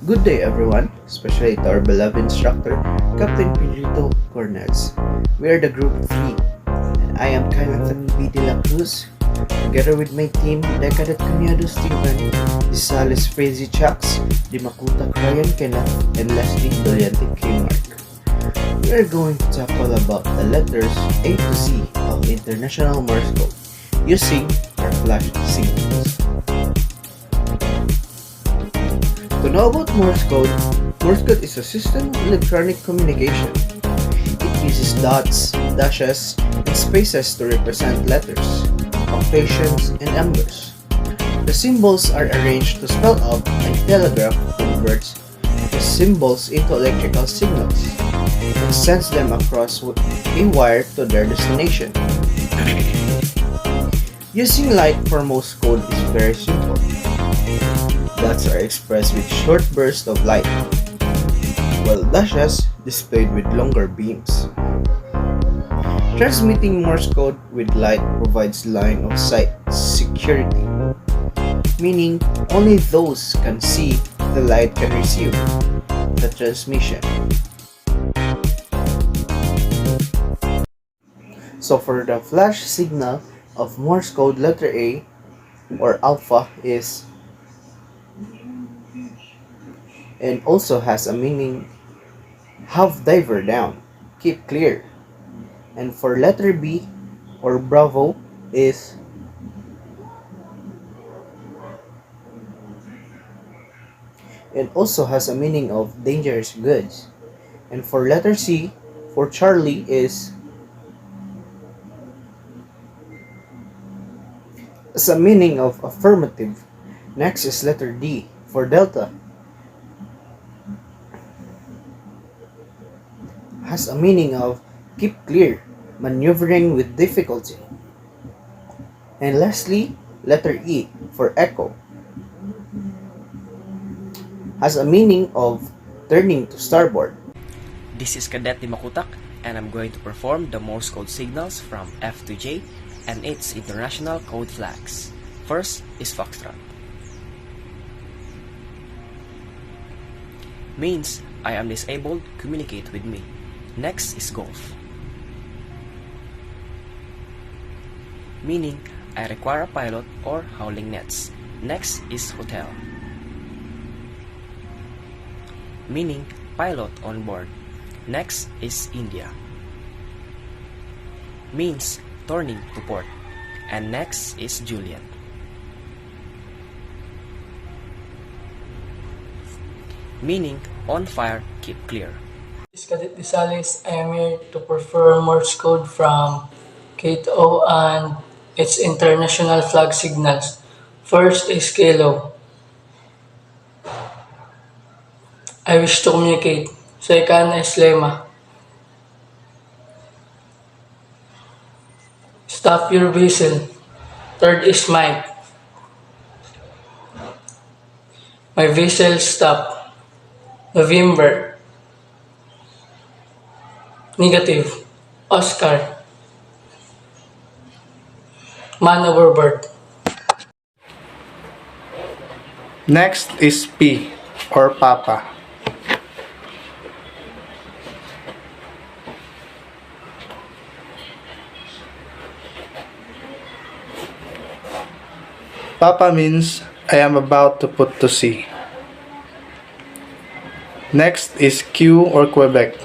Good day everyone, especially to our beloved instructor, Captain Pedrito Cornels. We are the Group 3, and I am Kailan B. de la Cruz, together with my team, Decadet Cunyado Stephen, Disales Crazy Chucks, Dimakuta Ryan Kenneth, and Leslie Doliante K. Mark. We are going to talk all about the letters A to Z of International Morse Code using our flash signals. To know about Morse code is a system of electronic communication. It uses dots, dashes, and spaces to represent letters, punctuations, and numbers. The symbols are arranged to spell out, and telegraph converts the symbols into electrical signals and sends them across a wire to their destination. Using light for Morse code is very simple. Dots are expressed with short bursts of light, while dashes displayed with longer beams. Transmitting Morse code with light provides line of sight security, meaning only those can see the light can receive the transmission. So for the flash signal of Morse code, letter A or alpha is and also has a meaning have diver down, keep clear. And for letter B or bravo is and also has a meaning of dangerous goods. And for letter C for Charlie is as a meaning of affirmative. Next is letter D for Delta, has a meaning of keep clear, maneuvering with difficulty. And lastly, letter E for Echo has a meaning of turning to starboard. This is Cadet Dimakutak, and I'm going to perform the Morse code signals from F to J and its international code flags. First is Foxtrot. Means I am disabled, communicate with me. Next is Golf. Meaning I require a pilot or howling nets. Next is Hotel. Meaning pilot on board. Next is India. Means turning to port. And next is Juliet. Meaning on fire, keep clear. This is Cadet Disales. I am here to perform Morse code from K to O and its international flag signals. First is Kilo. I wish to communicate. Second is Lema. Stop your whistle. Third is Mike. My whistle stop. November. Negative. Oscar. Man overboard. Next is P or Papa. Papa means I am about to put to sea. Next is Q or Quebec.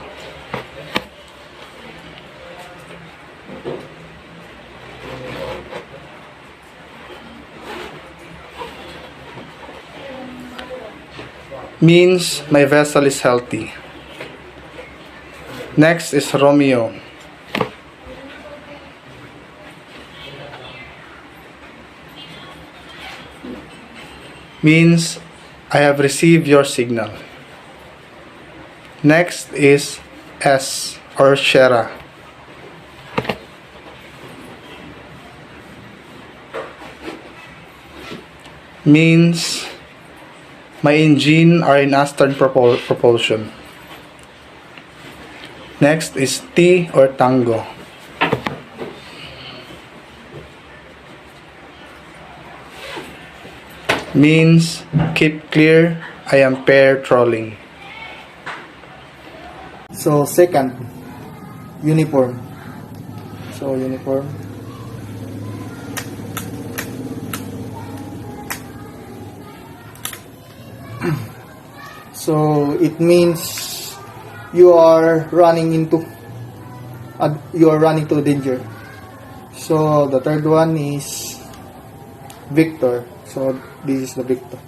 Means my vessel is healthy. Next is Romeo. Means I have received your signal. Next is S or Shera. Means my engine are in astern propulsion. Next is T or Tango. means keep clear, I am pair trolling. So second, uniform. So uniform. So it means you are running into danger. So the third one is victor. So this is the victor.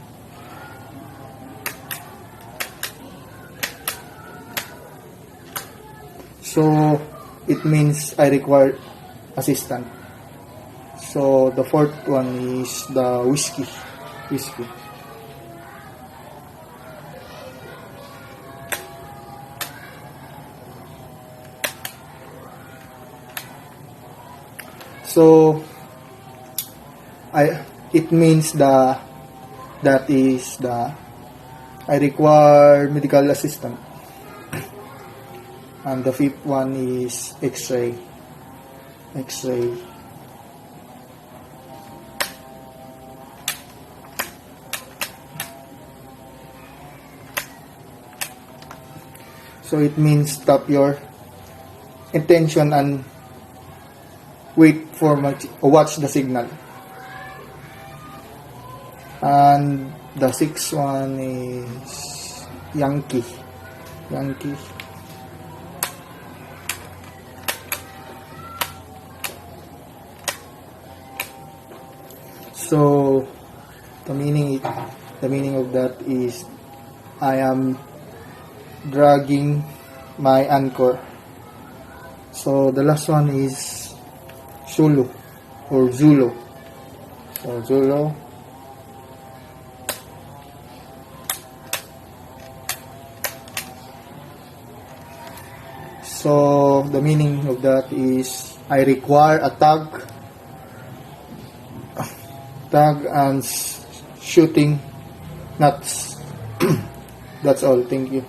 So it means I require assistant. So the fourth one is the whiskey. Whiskey. So it means I require medical assistant. And the fifth one is X-ray. X-ray. So it means stop your intention and wait for watch the signal. And the sixth one is Yankee. Yankee. So the meaning of that is I am dragging my anchor. So the last one is Zulu or Zulu. So Zulu. So the meaning of that is I require a tag and shooting nuts. That's all. Thank you.